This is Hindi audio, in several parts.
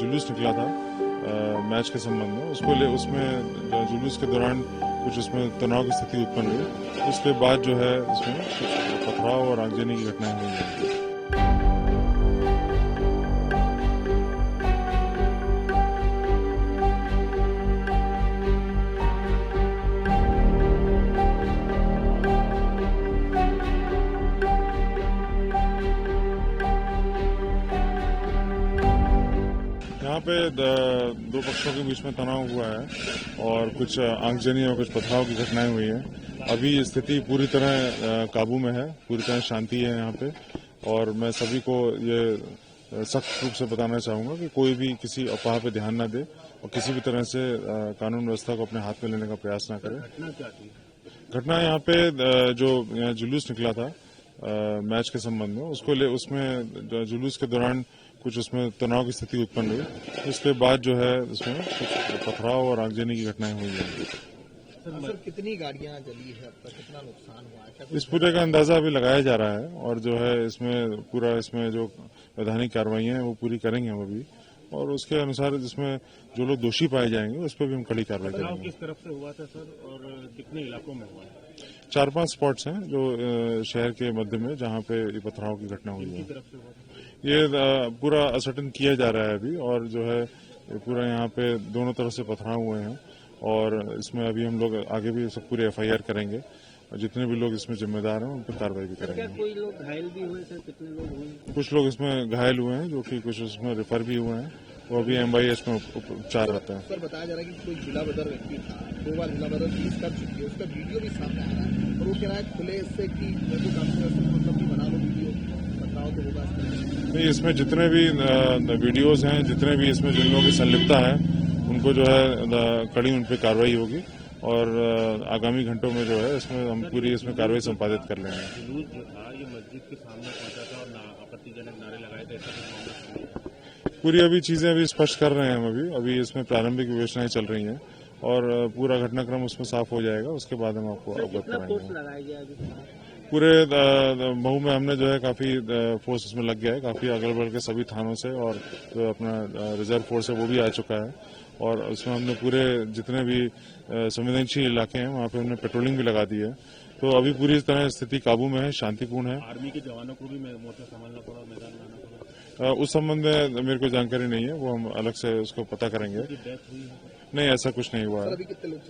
जुलूस निकला था मैच के संबंध में, उसमें जुलूस के दौरान कुछ उसमें तनाव की स्थिति उत्पन्न हुई। उसके बाद जो है इसमें कुछ पथराव और आगजनी की घटनाएं हुई हैं। यहाँ पे दो पक्षों के बीच में तनाव हुआ है और कुछ आगजनी और कुछ पथराव की घटनाएं हुई हैं। अभी स्थिति पूरी तरह काबू में है, पूरी तरह शांति है यहाँ पे। और मैं सभी को ये सख्त रूप से बताना चाहूँगा कि कोई भी किसी अफवाह पे ध्यान न दे और किसी भी तरह से कानून व्यवस्था को अपने हाथ में लेने का प्रयास न करे। घटना यहाँ पे जो जुलूस निकला था मैच के संबंध में, उसमें जुलूस के दौरान कुछ उसमें तनाव की स्थिति उत्पन्न हुई। उसके बाद जो है इसमें कुछ पथराव और आगजनी की घटनाएं हुई हैं। सर कितनी गाड़ियां जली है, अब तक कितना नुकसान हुआ है? इस पूरे का अंदाजा अभी लगाया जा रहा है और जो है इसमें जो वैधानिक कार्रवाइयां हैं वो पूरी करेंगे हम अभी, और उसके अनुसार जिसमें जो लोग दोषी पाए जाएंगे उस पर भी हम कड़ी कार्रवाई करेंगे। किस तरफ से हुआ था सर और कितने इलाकों में हुआ है? 4-5 स्पॉट्स हैं जो शहर के मध्य में जहां पे ये पथराव की घटना हुई है। ये पूरा असर्टन किया जा रहा है अभी, और जो है पूरा यहाँ पे दोनों तरफ से पथराव हुए हैं और इसमें अभी हम लोग आगे भी सब पूरे FIR करेंगे और जितने भी लोग इसमें जिम्मेदार हैं उन पर कार्रवाई भी करेंगे। कोई लोग घायल भी हुए सर? कितने लोग हुए? कुछ लोग इसमें घायल हुए हैं, जो कि कुछ उसमें रेफर भी हुए हैं, वो अभी MIS में उपचार रहते हैं। सर बताया जा रहा है कि कोई जिला बदर व्यक्ति था, 2 बार जिला बदर रिलीज कर चुकी है, उसका वीडियो भी सामने आ रहा है और वो कह रहा है खुले इससे कि मैं तो मतलब भी बना लो वीडियो, बताओ तो होगा। नहीं, इसमें जितने भी वीडियोज हैं, जितने भी इसमें जिन लोगों की संलिप्तता है, उनको जो है कड़ी उन पर कार्रवाई होगी और आगामी घंटों में जो है इसमें हम पूरी इसमें कार्रवाई संपादित कर लेंगे। जुलूस जो था ये मस्जिद के सामने पहुंचा था और आपत्तिजनक नारे लगाए थे। पूरी अभी चीजें अभी स्पष्ट कर रहे हैं हम अभी इसमें प्रारंभिक विवेचनाएं चल रही हैं और पूरा घटनाक्रम उसमें साफ हो जाएगा, उसके बाद हम आपको अवगत कराएंगे। पूरे मऊ में हमने जो है काफी फोर्स इसमें लग गया है, काफी अगल बगल के सभी थानों से, और जो अपना रिजर्व फोर्स है वो भी आ चुका है और उसमें हमने पूरे जितने भी संवेदनशील इलाके हैं वहाँ पे हमने पेट्रोलिंग भी लगा दी है। तो अभी पूरी तरह स्थिति काबू में है, शांतिपूर्ण है। आर्मी के जवानों को भी मोर्चा संभालना पड़ा, मैदान में आना पड़ा। उस संबंध में मेरे को जानकारी नहीं है, वो हम अलग से उसको पता करेंगे। नहीं, ऐसा कुछ नहीं हुआ है। अभी कितने लोग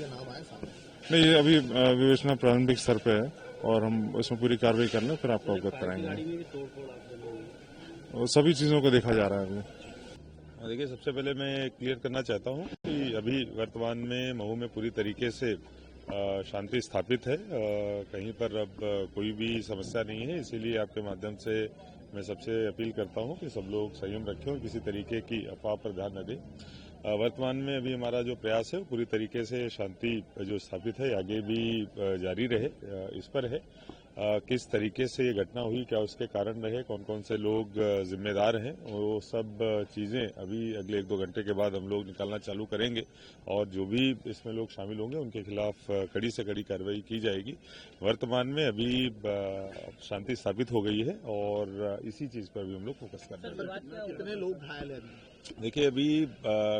नाम आए सामने? नहीं, ये अभी विवेचना प्रारंभिक स्तर पे है और हम इसमें पूरी कार्रवाई कर लें फिर आपको अवगत कराएंगे। सभी चीजों को देखा जा रहा है अभी। देखिए, सबसे पहले मैं क्लियर करना चाहता हूं कि अभी वर्तमान में मऊ में पूरी तरीके से शांति स्थापित है। कहीं पर अब कोई भी समस्या नहीं है, इसीलिए आपके माध्यम से मैं सबसे अपील करता हूं कि सब लोग संयम रखें और किसी तरीके की अफवाह पर ध्यान न दें। वर्तमान में अभी हमारा जो प्रयास है वो पूरी तरीके से शांति जो स्थापित है आगे भी जारी रहे, इस पर है। किस तरीके से ये घटना हुई, क्या उसके कारण रहे, कौन कौन से लोग जिम्मेदार हैं, वो सब चीजें अभी अगले 1-2 घंटे के बाद हम लोग निकालना चालू करेंगे और जो भी इसमें लोग शामिल होंगे उनके खिलाफ कड़ी से कड़ी कार्रवाई की जाएगी। वर्तमान में अभी शांति स्थापित हो गई है और इसी चीज पर भी हम लोग फोकस कर रहे हैं। कितने लोग घायल है? देखिए, अभी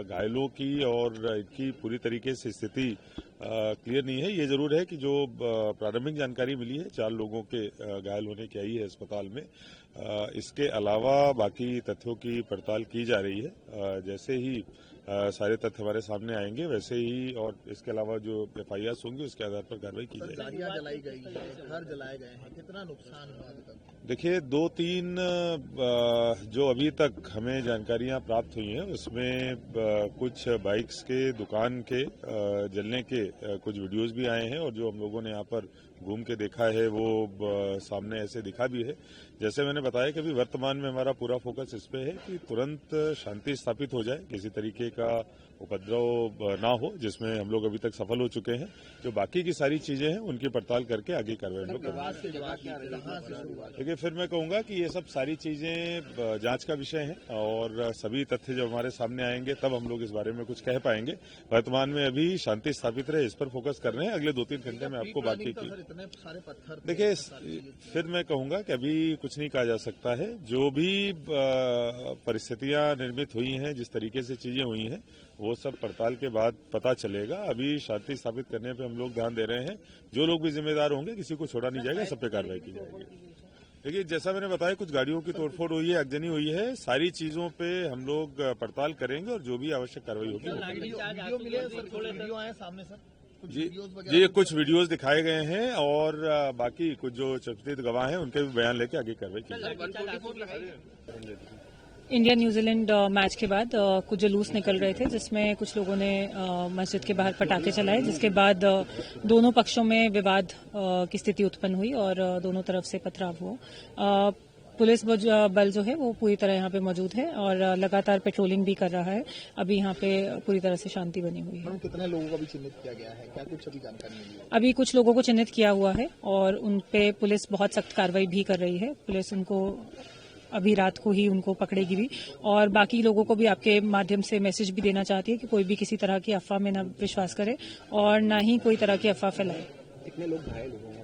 घायलों की और इनकी पूरी तरीके से स्थिति क्लियर नहीं है। ये जरूर है कि जो प्रारंभिक जानकारी मिली है 4 लोगों के घायल होने की आई है अस्पताल में। इसके अलावा बाकी तथ्यों की पड़ताल की जा रही है। जैसे ही सारे तथ्य हमारे सामने आएंगे वैसे ही, और इसके अलावा जो FIRs होंगी उसके आधार पर कार्रवाई की जाएगी। गाड़ियां जलाई गई है, घर जलाए गए हैं, कितना नुकसान हुआ अभी तक? देखिए, 2-3 जो अभी तक हमें जानकारियां प्राप्त हुई हैं उसमें कुछ बाइक्स के दुकान के जलने के कुछ वीडियोस भी आए हैं और जो हम लोगों ने यहाँ पर घूम के देखा है वो सामने ऐसे दिखा भी है। जैसे मैंने बताया कि अभी वर्तमान में हमारा पूरा फोकस इस पे है कि तुरंत शांति स्थापित हो जाए, किसी तरीके का उपद्रव ना हो, जिसमें हम लोग अभी तक सफल हो चुके हैं। जो बाकी की सारी चीजें हैं उनकी पड़ताल करके आगे कार्रवाई हम लोग करेंगे। देखिए, फिर मैं कहूंगा कि ये सब सारी चीजें जांच का विषय है और सभी तथ्य जब हमारे सामने आएंगे तब हम लोग इस बारे में कुछ कह पाएंगे। वर्तमान में अभी शांति स्थापित रहे, इस पर फोकस कर रहे हैं। अगले 2-3 घंटे में आपको बाकी की इतने सारे पत्थर थे, देखिए, सारी चीजें। फिर मैं कहूंगा कि अभी कुछ नहीं कहा जा सकता है। जो भी परिस्थितियां निर्मित हुई हैं, जिस तरीके से चीजें हुई हैं, वो सब पड़ताल के बाद पता चलेगा। अभी शांति स्थापित करने पे हम लोग ध्यान दे रहे हैं। जो लोग भी जिम्मेदार होंगे, किसी को छोड़ा नहीं जाएगा, सब पे कार्रवाई की जाएगी। देखिए, जैसा मैंने बताया, कुछ गाड़ियों की तोड़फोड़ हुई है, आगजनी हुई है। सारी चीजों पे हम लोग पड़ताल करेंगे और जो भी आवश्यक कार्रवाई होगी वो करेंगे। वीडियो मिले सर, कुछ वीडियो आए सामने सर, कुछ जी वीडियोस जी, वगैरह कुछ वीडियोस दिखाए गए हैं और बाकी कुछ जो चर्चित गवाह हैं उनके भी बयान लेके आगे कार्रवाई की जाएगी। इंडिया न्यूजीलैंड मैच के बाद कुछ जुलूस निकल रहे थे, जिसमें कुछ लोगों ने मस्जिद के बाहर पटाखे चलाए, जिसके बाद दोनों पक्षों में विवाद की स्थिति उत्पन्न हुई और दोनों तरफ से पथराव हुआ। पुलिस बल जो है वो पूरी तरह यहाँ पे मौजूद है और लगातार पेट्रोलिंग भी कर रहा है। अभी यहाँ पे पूरी तरह से शांति बनी हुई है। मैडम, कितने लोगों का भी चिन्हित किया गया है, क्या कुछ अभी जानकारी मिली है? अभी कुछ लोगों को चिन्हित किया हुआ है और उन पे पुलिस बहुत सख्त कार्रवाई भी कर रही है। पुलिस उनको अभी रात को ही उनको पकड़ेगी भी और बाकी लोगों को भी आपके माध्यम से मैसेज भी देना चाहती है कि कोई भी किसी तरह की अफवाह में न विश्वास करे और न ही कोई तरह की अफवाह फैलाए। कितने लोग घायल हुए हैं?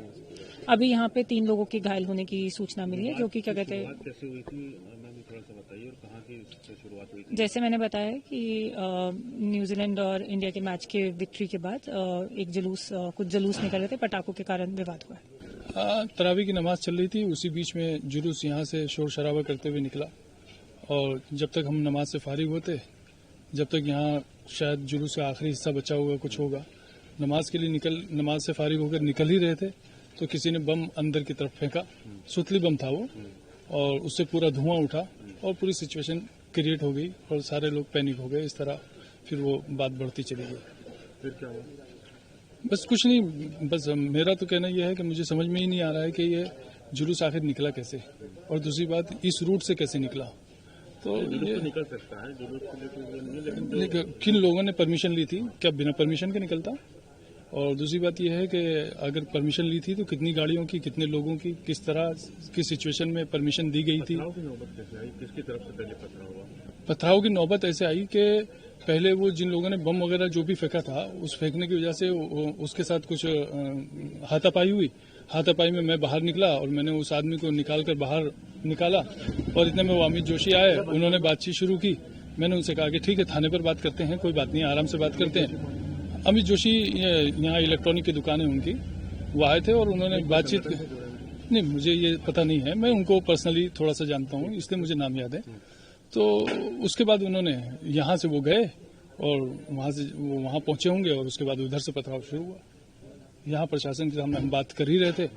अभी यहाँ पे 3 लोगों के घायल होने की सूचना मिली है, जो कि क्या कहते हैं, कैसे हुई थी मैम, थोड़ा सा बताइए, और कहाँ की शुरुआत हुई थी? जैसे मैंने बताया कि न्यूजीलैंड और इंडिया के मैच के विक्ट्री के बाद कुछ जुलूस निकल रहे थे, पटाखों के कारण विवाद हुआ है। तरावी की नमाज चल रही थी, उसी बीच में जुलूस यहाँ से शोर शराबा करते हुए निकला और जब तक हम नमाज से फारिग होते, जब तक यहाँ शायद जुलूस का आखिरी हिस्सा बचा हुआ कुछ होगा, नमाज के लिए नमाज से फारिग होकर निकल ही रहे थे तो किसी ने बम अंदर की तरफ फेंका। सुतली बम था वो और उससे पूरा धुआं उठा और पूरी सिचुएशन क्रिएट हो गई और सारे लोग पैनिक हो गए। इस तरह फिर वो बात बढ़ती चली गई। फिर क्या हुआ? बस कुछ नहीं, बस मेरा तो कहना यह है कि मुझे समझ में ही नहीं आ रहा है कि ये जुलूस आखिर निकला कैसे और दूसरी बात इस रूट से कैसे निकला। तो जुलूस ये तो निकल सकता है, जुलूस के लिए कोई नहीं, लेकिन लेकिन किन लोगों ने परमिशन ली थी, क्या बिना परमिशन के निकलता? और दूसरी बात यह है कि अगर परमिशन ली थी तो कितनी गाड़ियों की, कितने लोगों की, किस तरह की सिचुएशन में परमिशन दी गई थी। पथराव की नौबत कैसे आई, किसकी तरफ से पहले पथराव हुआ? पथराव की नौबत ऐसे आई कि पहले वो जिन लोगों ने बम वगैरह जो भी फेंका था, उस फेंकने की वजह से उसके साथ कुछ हाथापाई हुई। हाथापाई में मैं बाहर निकला और मैंने उस आदमी को निकालकर बाहर निकाला और इतने में वो अमित जोशी आए, उन्होंने बातचीत शुरू की। मैंने उनसे कहा कि ठीक है, थाने पर बात करते हैं, कोई बात नहीं, आराम से बात करते हैं। अमित जोशी यहाँ इलेक्ट्रॉनिक की दुकान है उनकी, वो आए थे और उन्होंने बातचीत, नहीं मुझे ये पता नहीं है, मैं उनको पर्सनली थोड़ा सा जानता हूँ इसलिए मुझे नाम याद है। तो उसके बाद उन्होंने यहाँ से वो गए और वहाँ से वो वहाँ पहुंचे होंगे और उसके बाद उधर से पथराव शुरू हुआ। यहाँ प्रशासन के सामने हम बात कर ही रहे थे,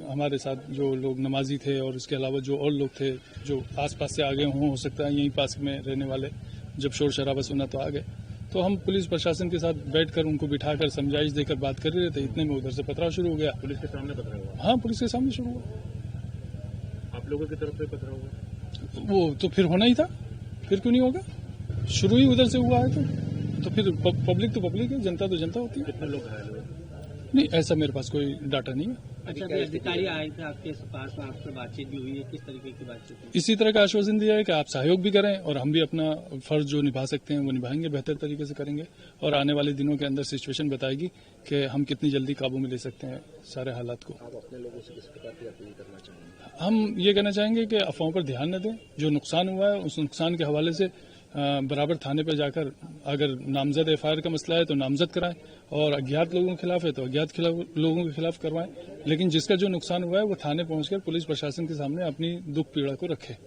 हमारे साथ जो लोग नमाजी थे और इसके अलावा जो और लोग थे जो आसपास से आ गए हो सकता है यहीं पास में रहने वाले, जब शोर शराबा सुना तो आ गए। तो हम पुलिस प्रशासन के साथ बैठकर उनको बिठाकर समझाइश देकर बात कर रहे थे, इतने में उधर से पथराव शुरू हो गया। पुलिस के सामने पथराव हुआ? हाँ, पुलिस के सामने शुरू हुआ। आप लोगों की तरफ से पथराव हुआ? वो तो फिर होना ही था, फिर क्यों नहीं होगा? शुरू ही उधर से हुआ है तो फिर पब्लिक तो पब्लिक है, जनता तो जनता होती है। कितने लोग घायल हुए? नहीं, ऐसा मेरे पास कोई डाटा नहीं है। अच्छा, कोई अधिकारी आए थे आपके पास, आपसे बातचीत भी हुई है, किस तरीके की बातचीत हुई? इसी तरह का आश्वासन दिया है कि आप सहयोग भी करें और हम भी अपना फर्ज जो निभा सकते हैं वो निभाएंगे, बेहतर तरीके से करेंगे और आने वाले दिनों के अंदर सिचुएशन बताएगी कि हम कितनी जल्दी काबू में ले सकते हैं सारे हालात को। आप अपने लोगों से किस प्रकार की अपील करना चाहेंगे? हम ये कहना चाहेंगे कि अफवाहों पर ध्यान न दें, जो नुकसान हुआ है उस नुकसान के हवाले से बराबर थाने पर जाकर अगर नामजद एफआईआर का मसला है तो नामजद कराएं और अज्ञात लोगों के खिलाफ है तो अज्ञात लोगों के खिलाफ करवाएं, लेकिन जिसका जो नुकसान हुआ है वो थाने पहुंचकर पुलिस प्रशासन के सामने अपनी दुख पीड़ा को रखे।